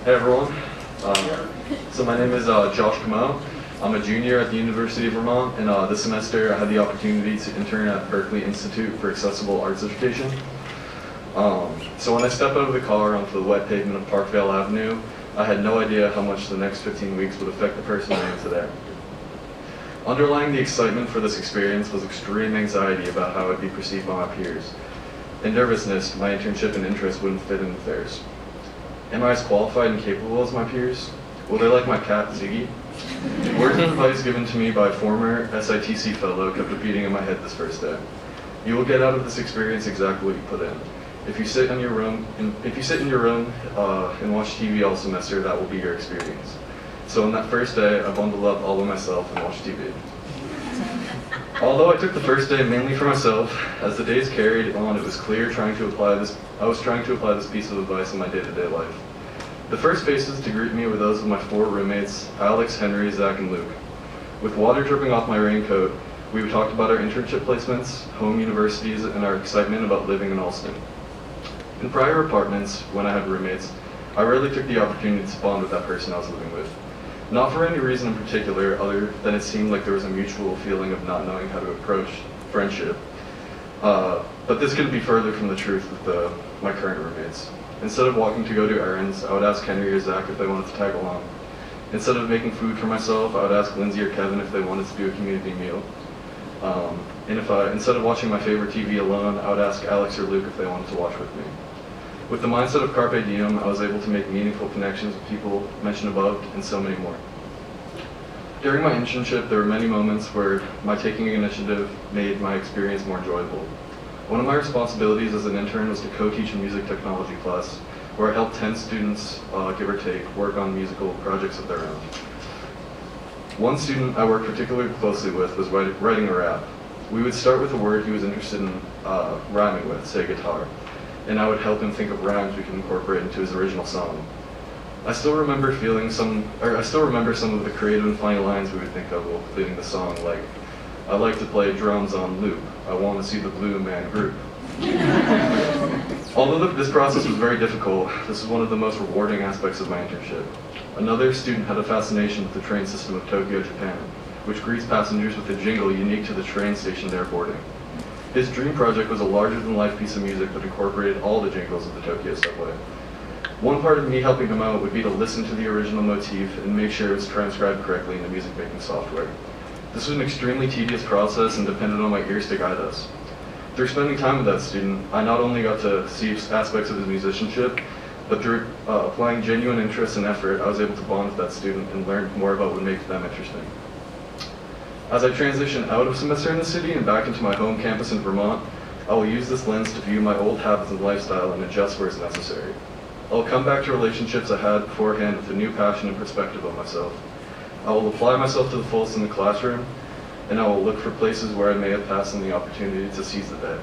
Hey everyone. So my name is Josh Comeau. I'm a junior at the University of Vermont, and this semester I had the opportunity to intern at Berkeley Institute for Accessible Arts Education. So when I stepped out of the car onto the wet pavement of Parkvale Avenue, I had no idea how much the next 15 weeks would affect the person I am today. Underlying the excitement for this experience was extreme anxiety about how I'd be perceived by my peers, and nervousness my internship and interest wouldn't fit in with theirs. Am I as qualified and capable as my peers? Will they like my cat, Ziggy? Words of advice given to me by a former SITC fellow kept repeating in my head this first day. You will get out of this experience exactly what you put in. If you sit in your room and watch TV all semester, that will be your experience. So on that first day, I bundled up all by myself and watched TV. Although I took the first day mainly for myself, as the days carried on, it was clear I was trying to apply this piece of advice in my day-to-day life. The first faces to greet me were those of my 4 roommates, Alex, Henry, Zach, and Luke. With water dripping off my raincoat, we talked about our internship placements, home universities, and our excitement about living in Alston. In prior apartments, when I had roommates, I rarely took the opportunity to bond with that person I was living with. Not for any reason in particular, other than it seemed like there was a mutual feeling of not knowing how to approach friendship. But this couldn't be further from the truth with my current roommates. Instead of walking to go do errands, I would ask Henry or Zach if they wanted to tag along. Instead of making food for myself, I would ask Lindsay or Kevin if they wanted to do a community meal. Instead of watching my favorite TV alone, I would ask Alex or Luke if they wanted to watch with me. With the mindset of Carpe Diem, I was able to make meaningful connections with people mentioned above and so many more. During my internship, there were many moments where my taking initiative made my experience more enjoyable. One of my responsibilities as an intern was to co-teach a music technology class, where I helped 10 students, give or take, work on musical projects of their own. One student I worked particularly closely with was writing a rap. We would start with a word he was interested in rhyming with, say guitar, and I would help him think of rhymes we could incorporate into his original song. I still remember some of the creative and funny lines we would think of while completing the song, like, I like to play drums on loop. I want to see the Blue Man Group. Although this process was very difficult, this is one of the most rewarding aspects of my internship. Another student had a fascination with the train system of Tokyo, Japan, which greets passengers with a jingle unique to the train station they're boarding. His dream project was a larger-than-life piece of music that incorporated all the jingles of the Tokyo subway. One part of me helping him out would be to listen to the original motif and make sure it was transcribed correctly in the music-making software. This was an extremely tedious process and depended on my ears to guide us. Through spending time with that student, I not only got to see aspects of his musicianship, but through applying genuine interest and effort, I was able to bond with that student and learn more about what makes them interesting. As I transition out of semester in the city and back into my home campus in Vermont, I will use this lens to view my old habits and lifestyle and adjust where it's necessary. I will come back to relationships I had beforehand with a new passion and perspective on myself. I will apply myself to the fullest in the classroom, and I will look for places where I may have passed on the opportunity to seize the day.